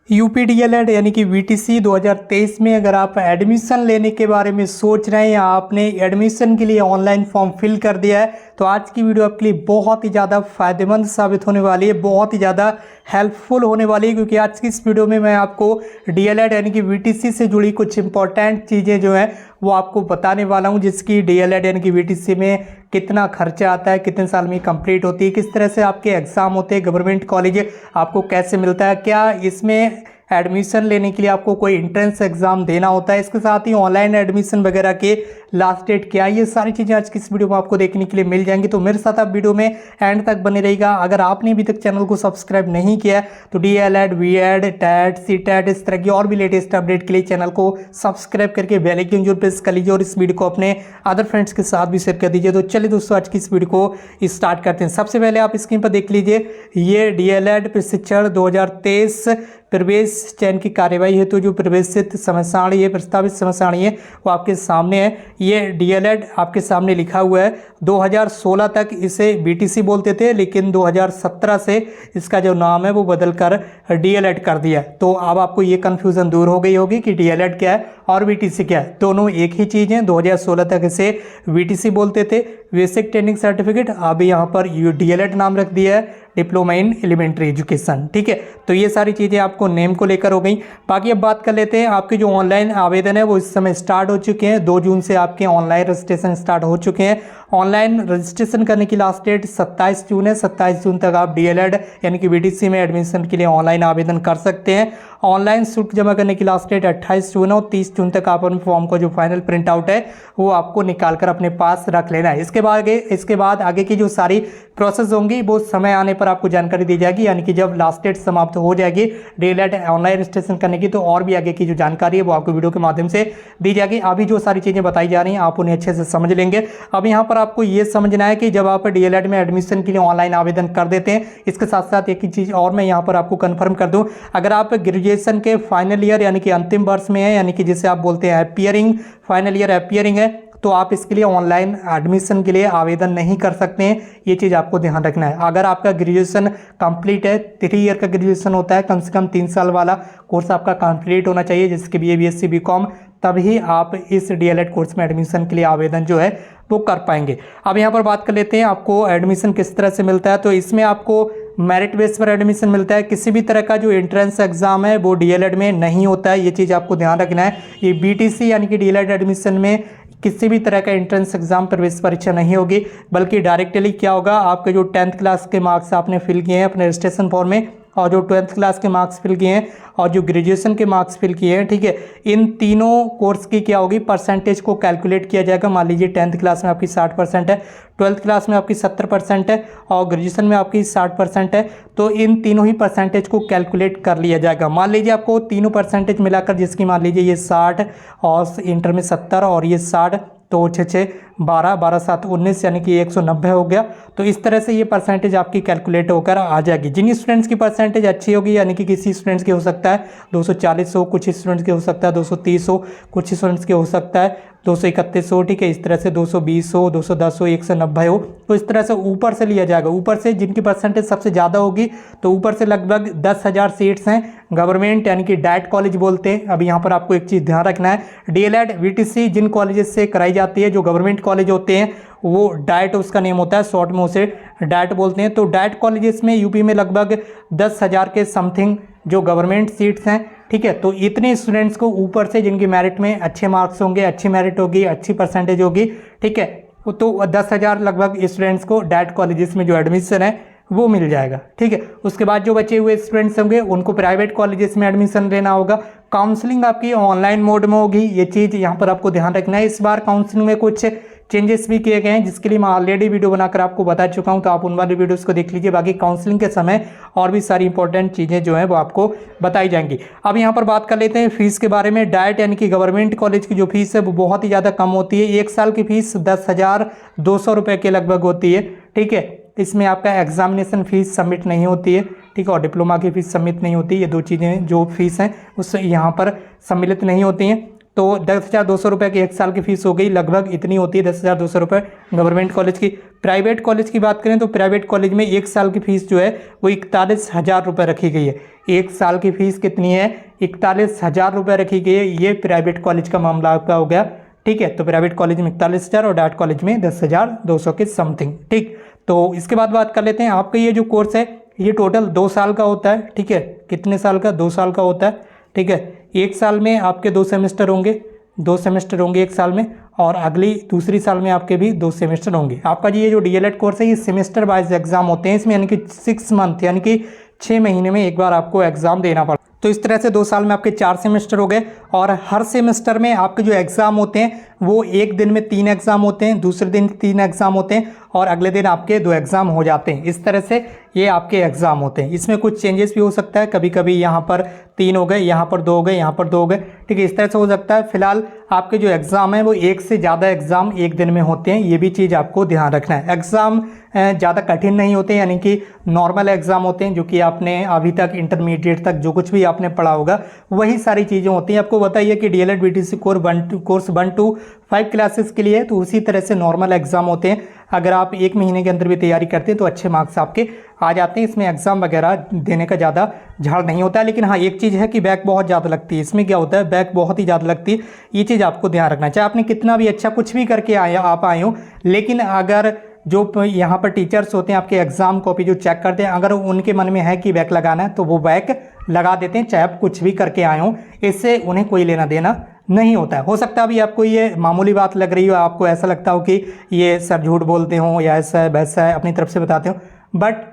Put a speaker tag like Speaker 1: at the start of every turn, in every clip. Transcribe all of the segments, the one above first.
Speaker 1: यूपीडीएलएड यानी कि वीटीसी 2023 में अगर आप एडमिशन लेने के बारे में सोच रहे हैं या आपने एडमिशन के लिए ऑनलाइन फॉर्म फिल कर दिया है तो आज की वीडियो आपके लिए बहुत ही ज़्यादा फायदेमंद साबित होने वाली है, बहुत ही ज़्यादा हेल्पफुल होने वाली है। क्योंकि आज की इस वीडियो में मैं आपको डीएलएड यानी कि वीटीसी से जुड़ी कुछ इंपॉर्टेंट चीज़ें जो हैं वो आपको बताने वाला हूँ, जिसकी डीएलएड यानी कि वीटीसी में कितना खर्चा आता है, कितने साल में कंप्लीट होती है, किस तरह से आपके एग्ज़ाम होते हैं, गवर्नमेंट कॉलेज आपको कैसे मिलता है, क्या इसमें एडमिशन लेने के लिए आपको कोई एंट्रेंस एग्जाम देना होता है, इसके साथ ही ऑनलाइन एडमिशन वगैरह के लास्ट डेट क्या है, ये सारी चीज़ें आज की इस वीडियो में आपको देखने के लिए मिल जाएंगी। तो मेरे साथ आप वीडियो में एंड तक बने रहिएगा। अगर आपने अभी तक चैनल को सब्सक्राइब नहीं किया है तो डीएलएड, वीएड, टैट, सीटैट इस तरह की और भी लेटेस्ट अपडेट के लिए चैनल को सब्सक्राइब करके बेल आइकन जरूर प्रेस कर लीजिए और इस वीडियो को अपने अदर फ्रेंड्स के साथ भी शेयर कर दीजिए। तो चलिए दोस्तों आज की इस वीडियो को स्टार्ट करते हैं। सबसे पहले आप स्क्रीन पर देख लीजिए, ये डीएलएड प्रशिक्षण 2023 प्रवेश चयन की कार्यवाही हेतु जो प्रवेशित समय सारणी है, प्रस्तावित समय सारणी है वो आपके सामने है। ये डीएलएड आपके सामने लिखा हुआ है। 2016 तक इसे बीटीसी बोलते थे, लेकिन 2017 से इसका जो नाम है वो बदलकर डीएलएड कर दिया। तो अब आपको ये कन्फ्यूज़न दूर हो गई होगी कि डीएलएड क्या है और बीटीसी क्या है। दोनों एक ही चीज़ हैं। 2016 तक इसे बीटीसी बोलते थे, बेसिक ट्रेनिंग सर्टिफिकेट। अभी यहाँ पर डीएलएड नाम रख दिया है, डिप्लोमा इन एलिमेंट्री एजुकेशन। ठीक है, तो ये सारी चीज़ें आपको नेम को लेकर हो गई। बाकी अब बात कर लेते हैं, आपके जो ऑनलाइन आवेदन है वो इस समय स्टार्ट हो चुके हैं। 2 जून से आपके ऑनलाइन रजिस्ट्रेशन स्टार्ट हो चुके हैं। ऑनलाइन रजिस्ट्रेशन करने की लास्ट डेट 27 जून है। 27 जून तक आप डीएलएड यानी कि बीटीसी में एडमिशन के लिए ऑनलाइन आवेदन कर सकते हैं। ऑनलाइन शुल्क जमा करने की लास्ट डेट 28 जून है और 30 जून तक आप अपने फॉर्म का जो फाइनल प्रिंट आउट है वो आपको निकाल कर अपने पास रख लेना है। इसके बाद आगे की जो सारी प्रोसेस होंगी वो समय आने पर आपको जानकारी दी जाएगी। यानी कि जब लास्ट डेट समाप्त हो जाएगी डीएलएड ऑनलाइन रजिस्ट्रेशन करने की, तो और भी आगे की जो जानकारी है वो आपको वीडियो के माध्यम से दी जाएगी। अभी जो सारी चीज़ें बताई जा रही हैं आप उन्हें अच्छे से समझ लेंगे। अब यहाँ पर आपको ये समझना है कि जब आप डीएलएड में एडमिशन के लिए ऑनलाइन आवेदन कर देते हैं, इसके साथ साथ एक चीज़ और मैं यहाँ पर आपको कन्फर्म कर दूँ, अगर आप ग्रेजुएशन के फाइनल ईयर यानी कि अंतिम वर्ष में है, यानी कि जिसे आप बोलते हैं एपियरिंग, फाइनल ईयर एपियरिंग है, तो आप इसके लिए ऑनलाइन एडमिशन के लिए आवेदन नहीं कर सकते हैं। ये चीज़ आपको ध्यान रखना है। अगर आपका ग्रेजुएशन कंप्लीट है, 3 ईयर का ग्रेजुएशन होता है, कम से कम 3 साल वाला कोर्स आपका कंप्लीट होना चाहिए, जैसे कि बीए, बीएससी, बीकॉम, तभी आप इस डीएलएड कोर्स में एडमिशन के लिए आवेदन जो है वो कर पाएंगे। अब यहाँ पर बात कर लेते हैं आपको एडमिशन किस तरह से मिलता है। तो इसमें आपको मेरिट बेस पर एडमिशन मिलता है। किसी भी तरह का जो एंट्रेंस एग्जाम है वो डीएलएड में नहीं होता है, ये चीज़ आपको ध्यान रखना है। ये बीटीसी यानी कि डीएलएड एडमिशन में किसी भी तरह का एंट्रेंस एग्जाम प्रवेश परीक्षा नहीं होगी, बल्कि डायरेक्टली क्या होगा, आपके जो 10th क्लास के मार्क्स आपने फिल किए हैं अपने रजिस्ट्रेशन फॉर्म में, और जो 12th क्लास के मार्क्स फिल किए हैं और जो ग्रेजुएशन के मार्क्स फिल किए हैं, ठीक है, इन तीनों कोर्स की क्या होगी, परसेंटेज को कैलकुलेट किया जाएगा। मान लीजिए 10th क्लास में आपकी 60% है, 12th क्लास में आपकी 70% है और ग्रेजुएशन में आपकी 60% है, तो इन तीनों ही परसेंटेज को कैलकुलेट कर लिया जाएगा। मान लीजिए आपको तीनों परसेंटेज मिलाकर, जिसकी मान लीजिए ये 60 और इंटर में 70 और ये 60, तो 6 12 12 7 19 यानी कि 190 हो गया। तो इस तरह से ये परसेंटेज आपकी कैलकुलेट होकर आ जाएगी। जिन स्टूडेंट्स की परसेंटेज अच्छी होगी, यानी कि किसी स्टूडेंट्स की हो सकता है 240 हो, कुछ स्टूडेंट्स की हो सकता है 230 हो, कुछ स्टूडेंट्स की हो सकता है 231 हो, ठीक है, इस तरह से 220 हो, 210 हो, 190 हो, तो इस तरह से ऊपर से लिया जाएगा। ऊपर से जिनकी परसेंटेज सबसे ज़्यादा होगी, तो ऊपर से लगभग 10,000 सीट्स हैं गवर्नमेंट यानी कि डैट कॉलेज बोलते हैं। अभी यहाँ पर आपको एक चीज़ ध्यान रखना है, डीएलएड वीटीसी जिन कॉलेजेस से कराई जाती है, जो गवर्नमेंट कॉलेज होते हैं वो डैट उसका नेम होता है, शॉर्ट में उसे डैट बोलते हैं। तो डैट कॉलेजेस में यूपी में लगभग 10,000 के समथिंग जो गवर्नमेंट सीट्स हैं, ठीक है। तो इतने स्टूडेंट्स को ऊपर से जिनकी मेरिट में अच्छे मार्क्स होंगे, अच्छी मेरिट होगी, अच्छी परसेंटेज होगी, ठीक है, तो 10,000 लगभग स्टूडेंट्स को डैट कॉलेजेस में जो एडमिशन है वो मिल जाएगा, ठीक है। उसके बाद जो बचे हुए स्टूडेंट्स होंगे उनको प्राइवेट कॉलेजेस में एडमिशन लेना होगा। काउंसलिंग आपकी ऑनलाइन मोड में होगी, ये चीज़ यहाँ पर आपको ध्यान रखना है। इस बार काउंसलिंग में कुछ चेंजेस भी किए गए हैं, जिसके लिए मैं ऑलरेडी वीडियो बनाकर आपको बता चुका हूं, तो आप उन वाली वीडियोस को देख लीजिए। बाकी काउंसलिंग के समय और भी सारी इंपॉर्टेंट चीज़ें जो हैं वो आपको बताई जाएंगी। अब यहाँ पर बात कर लेते हैं फीस के बारे में। डाइट यानी कि गवर्नमेंट कॉलेज की जो फीस है वो बहुत ही ज़्यादा कम होती है। 1 साल की फीस 10,200 रुपये के लगभग होती है, ठीक है। इसमें आपका एग्जामिनेशन फीस सबमिट नहीं होती है, ठीक है, और डिप्लोमा की फीस सबमिट नहीं होती। ये 2 चीज़ें जो फीस हैं उससे यहाँ पर सम्मिलित नहीं होती हैं। तो 10,200 रुपये की 1 साल की फ़ीस हो गई, लगभग इतनी होती है 10,200 रुपये गवर्नमेंट कॉलेज की। प्राइवेट कॉलेज की बात करें तो प्राइवेट कॉलेज में 1 साल की फ़ीस जो है वो 41,000 रुपये रखी गई है। 1 साल की फ़ीस कितनी है? 41,000 रुपये रखी गई है। ये प्राइवेट कॉलेज का मामला आपका हो गया। ठीक है, तो प्राइवेट कॉलेज में 41,000 और डाट कॉलेज में 10,200 के समथिंग। ठीक, तो इसके बाद बात कर लेते हैं आपका ये जो कोर्स है ये टोटल 2 साल का होता है। ठीक है, कितने साल का? 2 साल का होता है। ठीक है, 1 साल में आपके 2 सेमेस्टर होंगे, 2 सेमेस्टर होंगे 1 साल में, और अगली दूसरी साल में आपके भी 2 सेमेस्टर होंगे। आपका ये जो डीएलएड कोर्स है ये सेमेस्टर वाइज एग्जाम होते हैं इसमें, यानी कि 6 मंथ यानी कि 6 महीने में एक बार आपको एग्जाम देना पड़ता है। तो इस तरह से 2 साल में आपके 4 सेमेस्टर हो गए, और हर सेमेस्टर में आपके जो एग्ज़ाम होते हैं वो एक दिन में 3 एग्ज़ाम होते हैं, दूसरे दिन 3 एग्ज़ाम होते हैं, और अगले दिन आपके 2 एग्ज़ाम हो जाते हैं। इस तरह से ये आपके एग्ज़ाम होते हैं। इसमें कुछ चेंजेस भी हो सकता है, कभी कभी यहाँ पर 3 हो गए, यहाँ पर 2 हो गए, यहाँ पर 2 हो गए। ठीक है, इस तरह से हो सकता है। फिलहाल आपके जो एग्ज़ाम है वो 1 से ज़्यादा एग्ज़ाम एक दिन में होते हैं, ये भी चीज़ आपको ध्यान रखना है। एग्ज़ाम ज़्यादा कठिन नहीं होते, यानी कि नॉर्मल एग्ज़ाम होते हैं, जो कि आपने अभी तक इंटरमीडिएट तक जो कुछ भी आपने पढ़ा होगा वही सारी चीज़ें होती हैं। आपको बताइए कि DElEd BTC course 1 to 5 classes के लिए, तो उसी तरह से नॉर्मल एग्ज़ाम होते हैं। अगर आप 1 महीने के अंदर भी तैयारी करते हैं तो अच्छे मार्क्स आपके आ जाते हैं। इसमें एग्ज़ाम वगैरह देने का ज़्यादा झाड़ नहीं होता है। लेकिन हाँ, एक चीज़ है कि बैक बहुत ज़्यादा लगती है। इसमें क्या होता है, बैक बहुत ही ज़्यादा लगती है। ये चीज़ आपको ध्यान रखना है। चाहे आपने कितना भी अच्छा कुछ भी करके आप आए हो, लेकिन अगर जो यहाँ पर टीचर्स होते हैं आपके एग्ज़ाम कॉपी जो चेक करते हैं, अगर उनके मन में है कि बैक लगाना है तो वो बैक लगा देते हैं, चाहे आप कुछ भी करके आए हो। इससे उन्हें कोई लेना देना नहीं होता है। हो सकता है अभी आपको ये मामूली बात लग रही हो, आपको ऐसा लगता हो कि ये सर झूठ बोलते हो या ऐसा है वैसा है, अपनी तरफ से बताते हो, बट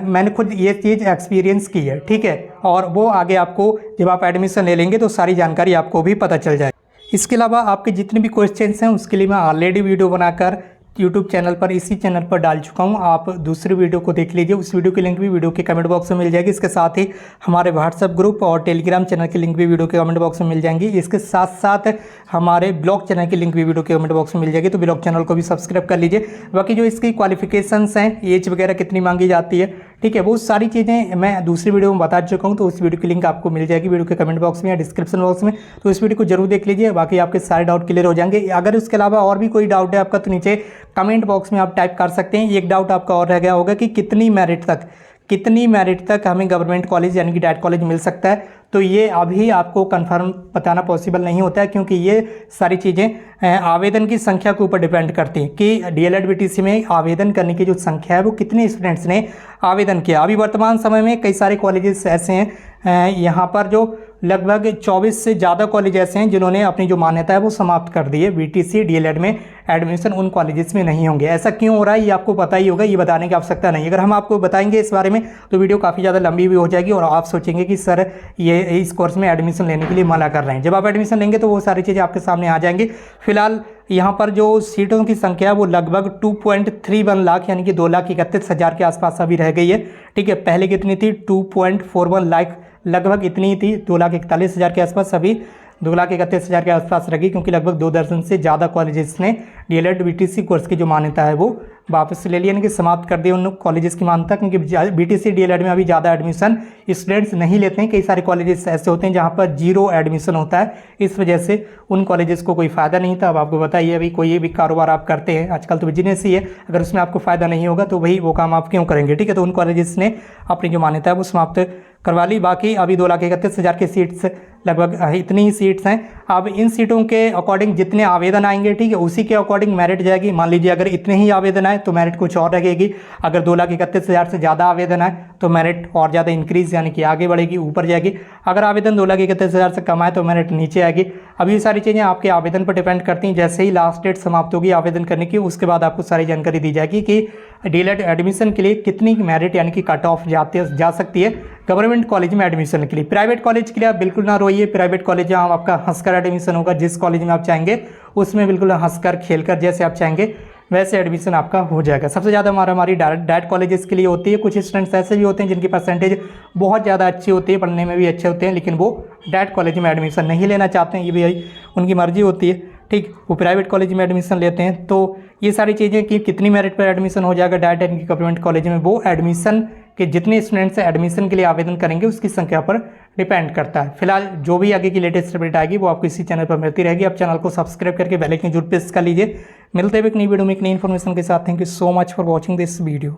Speaker 1: मैंने खुद ये चीज़ एक्सपीरियंस की है। ठीक है, और वो आगे आपको जब आप एडमिशन ले लेंगे तो सारी जानकारी आपको भी पता चल जाए। इसके अलावा आपके जितने भी क्वेश्चंस हैं उसके लिए मैं ऑलरेडी वीडियो बनाकर यूट्यूब चैनल पर, इसी चैनल पर डाल चुका हूं। आप दूसरी वीडियो को देख लीजिए, उस वीडियो की लिंक भी वीडियो के कमेंट बॉक्स में मिल जाएगी। इसके साथ ही हमारे व्हाट्सएप ग्रुप और टेलीग्राम चैनल की लिंक भी वीडियो के कमेंट बॉक्स में मिल जाएंगी। इसके साथ साथ हमारे ब्लॉग चैनल की लिंक भी वीडियो के कमेंट बॉक्स में मिल जाएगी, तो ब्लॉग चैनल को भी सब्सक्राइब कर लीजिए। बाकी जो इसकी क्वालिफिकेशंस हैं, एज वगैरह कितनी मांगी जाती है, ठीक है, वो सारी चीज़ें मैं दूसरी वीडियो में बता चुका हूँ, तो उस वीडियो की लिंक आपको मिल जाएगी वीडियो के कमेंट बॉक्स में या डिस्क्रिप्शन बॉक्स में। तो इस वीडियो को जरूर देख लीजिए, बाकी आपके सारे डाउट क्लियर हो जाएंगे। अगर उसके अलावा और भी कोई डाउट है आपका तो नीचे कमेंट बॉक्स में आप टाइप कर सकते हैं। एक डाउट आपका और रह गया होगा कि कितनी मेरिट तक हमें गवर्नमेंट कॉलेज यानी कि डैट कॉलेज मिल सकता है, तो ये अभी आपको कंफर्म बताना पॉसिबल नहीं होता है, क्योंकि ये सारी चीज़ें आवेदन की संख्या के ऊपर डिपेंड करती हैं कि डीएलएड बीटीसी में आवेदन करने की जो संख्या है वो कितने स्टूडेंट्स ने आवेदन किया। अभी वर्तमान समय में कई सारे कॉलेजेस ऐसे हैं यहाँ पर जो लगभग 24 से ज़्यादा कॉलेज ऐसे हैं जिन्होंने अपनी जो मान्यता है वो समाप्त कर दी है। बीटीसी डीएलएड में एडमिशन उन कॉलेजेस में नहीं होंगे। ऐसा क्यों हो रहा है ये आपको पता ही होगा, ये बताने की आवश्यकता नहीं। अगर हम आपको बताएंगे इस बारे में तो वीडियो काफ़ी ज़्यादा लंबी भी हो जाएगी और आप सोचेंगे कि सर ये इस कोर्स में एडमिशन लेने के लिए मना कर रहे हैं। जब आप एडमिशन लेंगे तो वो सारी चीज़ें आपके सामने आ जाएंगी। फिलहाल यहाँ पर जो सीटों की संख्या है वो लगभग 2.31 लाख यानी कि 2,31,000 के आसपास अभी रह गई है। ठीक है, पहले कितनी थी? 2.41 लाख, लगभग इतनी ही थी, 2,41,000 के आसपास। अभी 2,31,000 के आसपास रही, क्योंकि लगभग 2 दर्जन से ज़्यादा कॉलेजेस ने डीएलएड बीटीसी कोर्स की जो मान्यता है वो वापस ले लिया, यानी कि समाप्त कर दी उन कॉलेजेस की मान्यता, क्योंकि बीटीसी डीएलएड में अभी ज़्यादा एडमिशन स्टूडेंट्स नहीं लेते हैं। कई सारे कॉलेजेस ऐसे होते हैं जहाँ पर 0 एडमिशन होता है, इस वजह से उन कॉलेजेस को कोई फ़ायदा नहीं था। अब आपको बताइए, अभी कोई भी कारोबार आप करते हैं, आजकल तो बिजनेस ही है, अगर उसमें आपको फ़ायदा नहीं होगा तो भाई वो काम आप क्यों करेंगे। ठीक है, तो उन कॉलेजेस ने अपनी जो मान्यता है वो समाप्त करवा ली। बाकी अभी 2,31,000 की सीट्स, लगभग इतनी ही सीट्स हैं। अब इन सीटों के अकॉर्डिंग जितने आवेदन आएंगे, ठीक है, उसी के अकॉर्डिंग मेरिट जाएगी। मान लीजिए अगर इतने ही आवेदन आए तो मेरिट कुछ और रहेगी। अगर 2,31,000 से ज़्यादा आवेदन आए तो मेरिट और ज़्यादा इंक्रीज यानी कि आगे बढ़ेगी, ऊपर जाएगी। अगर आवेदन 2,31,000 से कम आए तो मेरिट नीचे आएगी। अब ये सारी चीज़ें आपके आवेदन पर डिपेंड करती हैं। जैसे ही लास्ट डेट समाप्त होगी आवेदन करने की, उसके बाद आपको सारी जानकारी दी जाएगी कि डीएलएड एडमिशन के लिए कितनी मेरिट यानी कि कट ऑफ जा सकती है गवर्नमेंट कॉलेज में एडमिशन के लिए। प्राइवेट कॉलेज के लिए आप बिल्कुल ना रोइए, प्राइवेट कॉलेज जहाँ आपका हंसकर एडमिशन होगा, जिस कॉलेज में आप चाहेंगे उसमें बिल्कुल हंसकर खेलकर जैसे आप चाहेंगे वैसे एडमिशन आपका हो जाएगा। सबसे ज़्यादा मारामारी डैट कॉलेजेस के लिए होती है। कुछ स्टूडेंट्स ऐसे भी होते हैं जिनकी परसेंटेज बहुत ज़्यादा अच्छी होती है, पढ़ने में भी अच्छे होते हैं, लेकिन वो डैट कॉलेज में एडमिशन नहीं लेना चाहते हैं। ये भी उनकी मर्जी होती है, ठीक, वो प्राइवेट कॉलेज में एडमिशन लेते हैं। तो ये सारी चीज़ें कि कितनी मेरिट पर एडमिशन हो जाएगा डैट यानी कि गवर्नमेंट कॉलेज में, वो एडमिशन कि जितने स्टूडेंट्स एडमिशन के लिए आवेदन करेंगे उसकी संख्या पर डिपेंड करता है। फिलहाल जो भी आगे की लेटेस्ट अपडेट आएगी वो आपको इसी चैनल पर मिलती रहेगी। आप चैनल को सब्सक्राइब करके बेल आइकन जरूर प्रेस कर लीजिए। मिलते हैं एक नई वीडियो में एक नई इन्फॉर्मेशन के साथ। Thank you so much for watching this video.